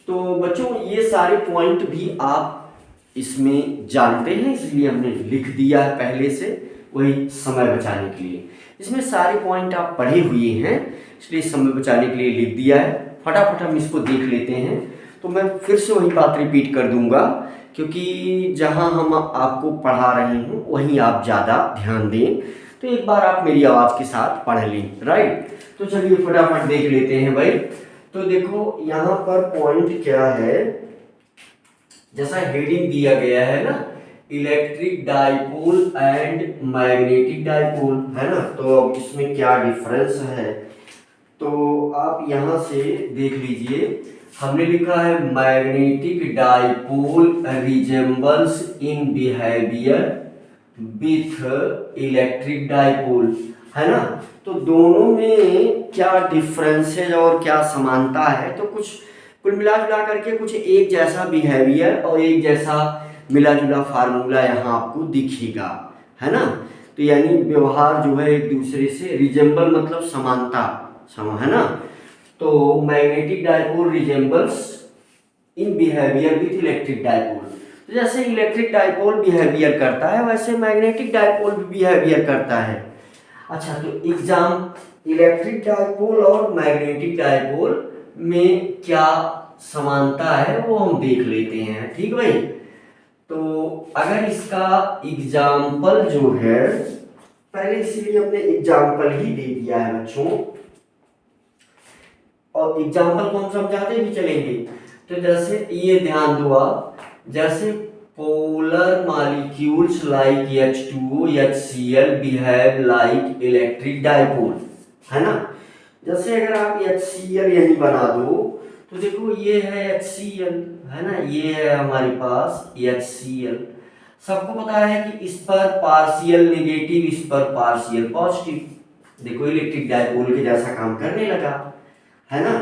तो बच्चों ये सारे पॉइंट भी आप इसमें जानते हैं, इसलिए हमने लिख दिया है पहले से, वही समय बचाने के लिए। इसमें सारे पॉइंट आप पढ़े हुए हैं, इसलिए समय बचाने के लिए लिख दिया है। फटाफट हम इसको देख लेते हैं। तो मैं फिर से वही बात रिपीट कर दूंगा, क्योंकि जहां हम आपको पढ़ा रहे हैं वहीं आप ज़्यादा ध्यान दें। तो एक बार आप मेरी आवाज़ के साथ पढ़ लें, राइट। तो चलिए फटाफट देख लेते हैं भाई। तो देखो यहाँ पर पॉइंट क्या है, जैसा हेडिंग दिया गया है ना, electric dipole and magnetic dipole, है ना। तो अब इसमें क्या डिफरेंस है, तो आप यहां से देख लीजिए। हमने लिखा है magnetic dipole resembles in behaviour with electric dipole, है ना। तो दोनों में क्या डिफरेंस है और क्या समानता है, तो कुछ कुल मिला जुला करके कुछ एक जैसा बिहेवियर और एक जैसा मिला जुला फार्मूला यहाँ आपको दिखेगा, है ना। तो यानी व्यवहार जो है एक दूसरे से, रिजेंबल मतलब समानता, है ना। तो magnetic dipole resembles in behaviour with electric dipole, तो जैसे इलेक्ट्रिक डाइपोल बिहेवियर करता है वैसे मैग्नेटिक डाइपोल भी बिहेवियर करता है। अच्छा, तो एग्जाम इलेक्ट्रिक डाइपोल और मैग्नेटिक डाइपोल में क्या समानता है वो हम देख लेते हैं, ठीक भाई। तो अगर इसका एग्जाम्पल जो है, पहले इसीलिए हमने एग्जाम्पल ही दे दिया है बच्चों, और एग्जाम्पल को हम समझाते भी चलेंगे। तो जैसे ये ध्यान दो आप, जैसे polar molecules like H2O, HCl behave like electric dipole, है ना। जैसे अगर आप HCl यही बना दो, तो देखो ये है HCl, है ना, ये है हमारे पास HCl। सबको पता है कि इस पर पार्शियल नेगेटिव, इस पर पार्शियल पॉजिटिव, देखो इलेक्ट्रिक डाइपोल के जैसा काम करने लगा, है ना।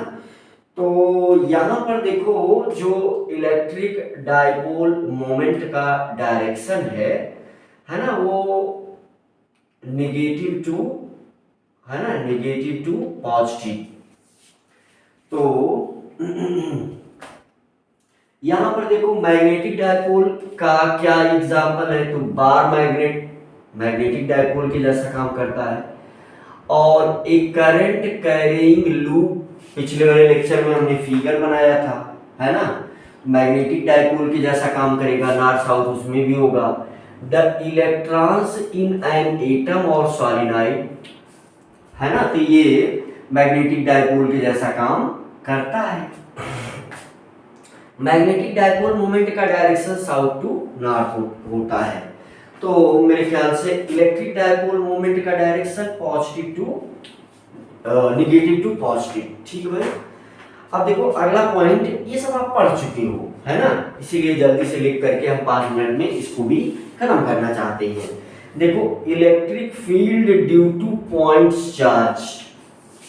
तो यहाँ पर देखो जो इलेक्ट्रिक डाइपोल मोमेंट का डायरेक्शन है ना, वो नेगेटिव टू, है ना, नेगेटिव टू पॉजिटिव। तो यहाँ पर देखो मैग्नेटिक डाइपोल का क्या एग्जाम्पल है, तो बार मैग्नेटिक डाइपोल के जैसा काम करता है। और एक करंट कैरिंग लूप, पिछले वाले लेक्चर में हमने फिगर बनाया था, है ना, मैग्नेटिक डाइपोल के जैसा काम करेगा, नॉर्थ साउथ उसमें भी होगा। The electrons in an atom और सॉलिनॉइड, है ना, तो ये मैग्नेटिक डाइपोल के जैसा काम करता है। मैग्नेटिक डाइपोल मोमेंट का डायरेक्शन साउथ टू नॉर्थ होता है। तो मेरे ख्याल से इलेक्ट्रिक डाइपोल मोमेंट का direction positive to negative to positive, ठीक है भाई। अब देखो अगला पॉइंट, ये सब आप पढ़ चुके हो, है ना, इसीलिए जल्दी से लिख करके हम 5 मिनट में इसको भी खत्म करना चाहते हैं। देखो electric field due two point charge,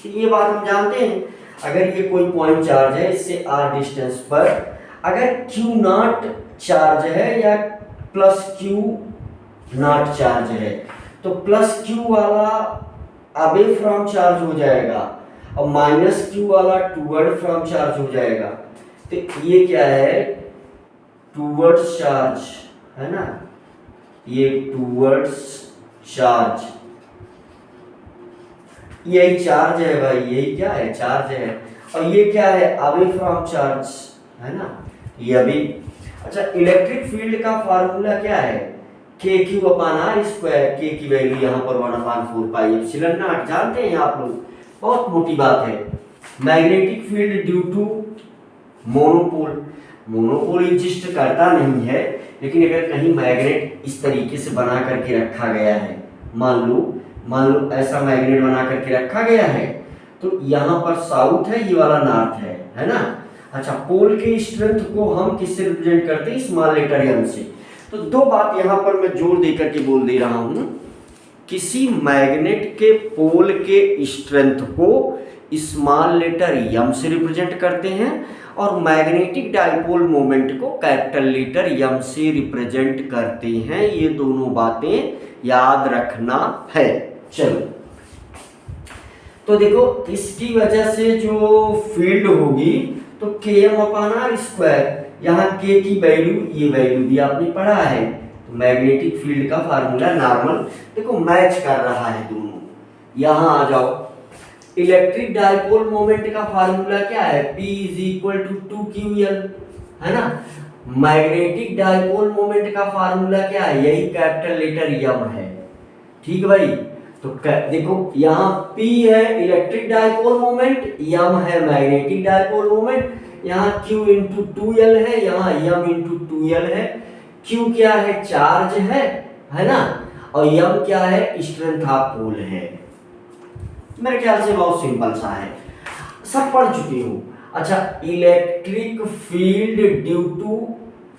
ये बात हम जानते हैं। अगर ये कोई पॉइंट चार्ज है, इससे r डिस्टेंस पर अगर Q नॉट चार्ज है या प्लस Q नॉट चार्ज है, तो प्लस Q वाला अवे फ्रॉम चार्ज हो जाएगा और माइनस Q वाला टूवर्ड फ्रॉम चार्ज हो जाएगा। तो ये क्या है, टूवर्ड्स चार्ज, है ना, ये टूवर्ड्स चार्ज, यही चार्ज है भाई, यही क्या है, चार्ज है। और ये क्या है, अवे फ्रॉम चार्ज, है ना, ये अभी। अच्छा, इलेक्ट्रिक फील्ड का फार्मूला क्या है, KQ/r², के की वैल्यू यहाँ पर 1/4πε0 जानते हैं आप लोग, बहुत मोटी बात है। Magnetic field due to monopole exist करता नहीं है, लेकिन अगर कहीं मैग्नेट इस तरीके से बना करके रखा गया है, मान लो ऐसा मैग्नेट बना करके रखा गया है, तो यहाँ पर साउथ है, ये वाला नॉर्थ है ना। अच्छा, पोल के स्ट्रेंथ को हम किससे रिप्रेजेंट करते हैं, स्मॉल लेटर m से। तो दो बात यहाँ पर मैं जोर दे करके बोल दे रहा हूँ, किसी मैग्नेट के पोल के स्ट्रेंथ को स्मॉल लेटर m से रिप्रेजेंट करते हैं और मैग्नेटिक डाइपोल मोमेंट को कैपिटल लेटर m से रिप्रेजेंट करते हैं। ये दोनों बातें याद रखना है। चलो, तो देखो इसकी वजह से जो फील्ड होगी, तो Km/r², यहाँ K की वैल्यू, ये वैल्यू भी आपने पढ़ा है। तो मैग्नेटिक फील्ड का फार्मूला नॉर्मल, देखो मैच कर रहा है दोनों। यहाँ आ जाओ, इलेक्ट्रिक डाइपोल मोमेंट का फार्मूला क्या है? P = 2qL, है ना। मैग्नेटिक डाइपोल मोमेंट का फार्मूला क्या है? यही कैपिटल लेटर यम है, ठीक भाई। तो देखो यहाँ P है इलेक्ट्रिक डाइपोल मोमेंट, यम है मैग्नेटिक डाइपोल मोमेंट, यहाँ Q × 2L है, यहाँ यम × 2L है। Q क्या है? चार्ज है ना, और यम क्या है? स्ट्रेंथ ऑफ पोल है। मेरे ख्याल से बहुत सिंपल सा है, सब पढ़ चुके हो। अच्छा, electric field due to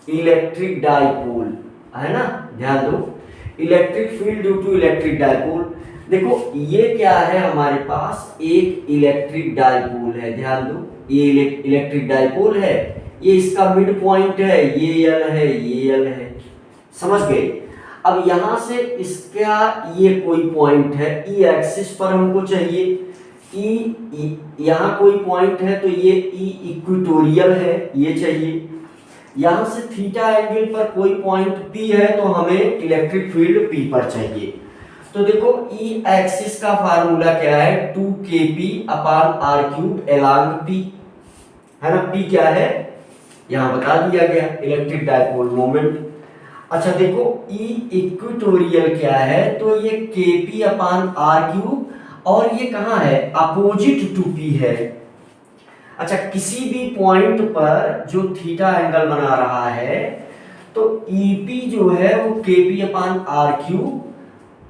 electric dipole, है ना, ध्यान दो, electric field due to electric dipole. देखो ये क्या है हमारे पास? एक इलेक्ट्रिक डाइपोल है, ध्यान दो, ये इलेक्ट्रिक डाइपोल है, ये इसका मिड पॉइंट है, ये एल है, ये एल है, समझ गए। अब यहां से इसका ये कोई पॉइंट है, ई एक्सिस पर हमको चाहिए, ई यहाँ कोई पॉइंट है तो ये ई इक्वेटोरियल है, ये चाहिए। यहां से थीटा एंगल पर कोई पॉइंट पी है तो हमें इलेक्ट्रिक फील्ड पी पर चाहिए। तो देखो ई एक्सिस का फार्मूला क्या है? 2kp/r³ एलॉन्ग पी, है ना। पी क्या है यहां बता दिया गया, इलेक्ट्रिक डाइपोल मोमेंट। अच्छा देखो ई इक्वेटोरियल क्या है? तो ये kp/r³ और ये कहाँ है? अपोजिट टू पी है। अच्छा, किसी भी पॉइंट पर जो थीटा एंगल बना रहा है तो ईपी जो है वो kp/r³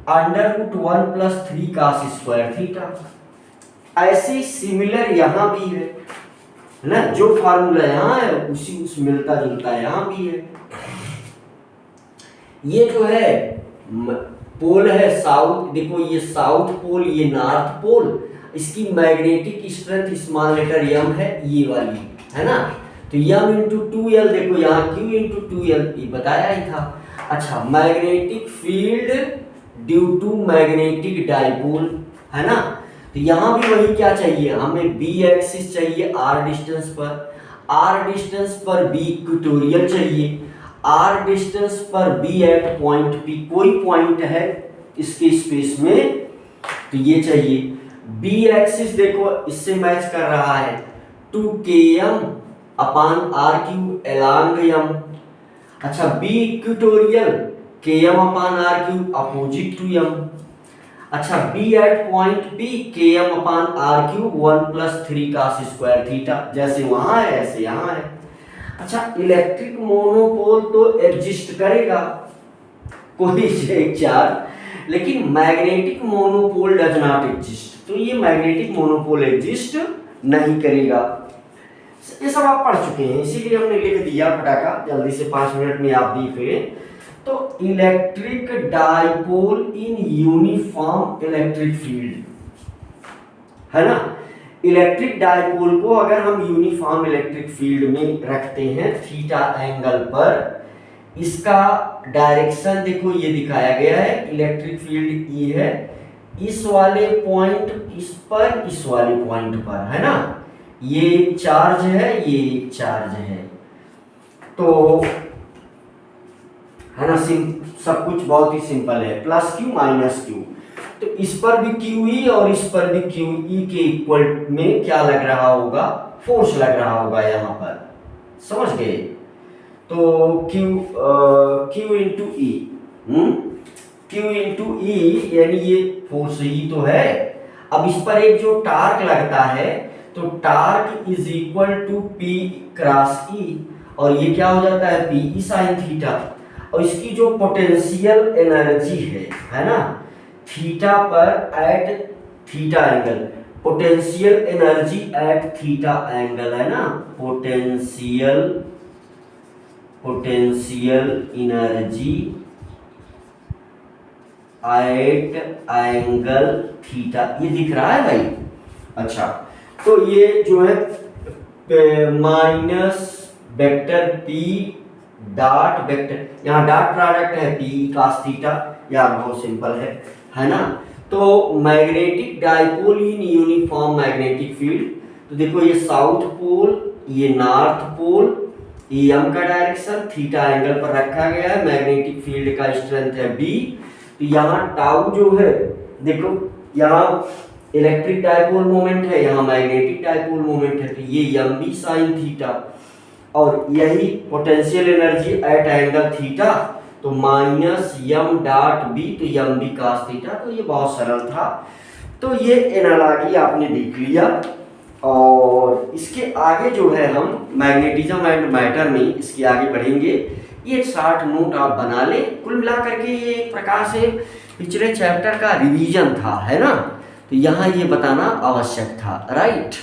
√1 + 3 cos² थीटा। ऐसे सिमिलर यहां भी है ना, जो फार्मूला यहां है उसी उस मिलता जुलता यहां भी है। ये जो है पोल है साउथ, देखो ये साउथ पोल, ये नॉर्थ पोल, इसकी मैग्नेटिक स्ट्रेंथ स्मॉल लेटर यम है, ये वाली, है ना। तो यम × 2L, देखो यहाँ Q × 2L, ये बताया ही था। अच्छा, magnetic field due to magnetic dipole, है ना। तो यहाँ भी वही क्या चाहिए हमें? बी एक्सिस चाहिए r डिस्टेंस पर बी इक्वेटोरियल चाहिए, r डिस्टेंस पर बी एट पॉइंट पी, कोई पॉइंट है इसके स्पेस में तो ये चाहिए। बी एक्सिस देखो इससे मैच कर रहा है, 2km/r³ एलॉन्ग यम। अच्छा, B equatorial km/r³ opposite to यम। अच्छा, B at point P km/r³ 1 + 3 cos² theta, जैसे वहां है ऐसे यहां है। अच्छा, इलेक्ट्रिक मोनोपोल तो एग्जिस्ट करेगा कोई एक चार्ज, लेकिन magnetic monopole does not exist, तो ये मैग्नेटिक मोनोपोल एग्जिस्ट नहीं करेगा। ये सब आप पढ़ चुके हैं, इसीलिए हमने लिख दिया फटाका जल्दी से, 5 मिनट में आप देख रहे। तो electric dipole in uniform electric field, है ना। इलेक्ट्रिक डाइपोल को अगर हम यूनिफॉर्म इलेक्ट्रिक फील्ड में रखते हैं थीटा एंगल पर, इसका डायरेक्शन देखो ये दिखाया गया है, इलेक्ट्रिक फील्ड ये है, इस वाले पॉइंट इस पर, इस वाले पॉइंट पर, है ना। ये एक चार्ज है, ये एक चार्ज है, तो है ना, सब कुछ बहुत ही सिंपल है, +q -q। तो इस पर भी QE और इस पर भी QE के इक्वल में क्या लग रहा होगा? फोर्स लग रहा होगा यहाँ पर, समझ गए। तो Q × E, Q × E यानी ये फोर्स ही तो है। अब इस पर एक जो टार्क लगता है तो टार्क = P × E, और ये क्या हो जाता है? PE sin theta. और इसकी जो पोटेंशियल एनर्जी है ना, थीटा पर at theta angle, potential energy at theta angle, है ना, potential energy at angle theta, ये दिख रहा है भाई। अच्छा, तो ये जो है minus vector P dot vector, यहाँ डॉट प्रोडक्ट है P cos थीटा, यार बहुत सिंपल है ना। तो magnetic dipole in uniform magnetic field, तो देखो ये साउथ पोल, ये नॉर्थ पोल, ये एम का डायरेक्शन, थीटा एंगल पर रखा गया है, मैग्नेटिक फील्ड का स्ट्रेंथ है बी। तो यहाँ टाउ जो है, देखो यहाँ इलेक्ट्रिक डायपोल मोमेंट है, यहाँ मैग्नेटिक डायपोल मोमेंट है, तो ये एम बी साइन थीटा, और यही potential energy at angle theta, तो माइनस यम डॉट बी, तो यम बी कास थीटा। तो ये बहुत सरल था। तो ये एनालॉजी आपने देख लिया, और इसके आगे जो है हम मैग्नेटिज्म एंड मैटर में इसके आगे बढ़ेंगे। ये 60 नोट आप बना लें। कुल मिला करके ये एक प्रकार से पिछले चैप्टर का रिवीजन था, है ना। तो यहाँ ये बताना आवश्यक था, राइट।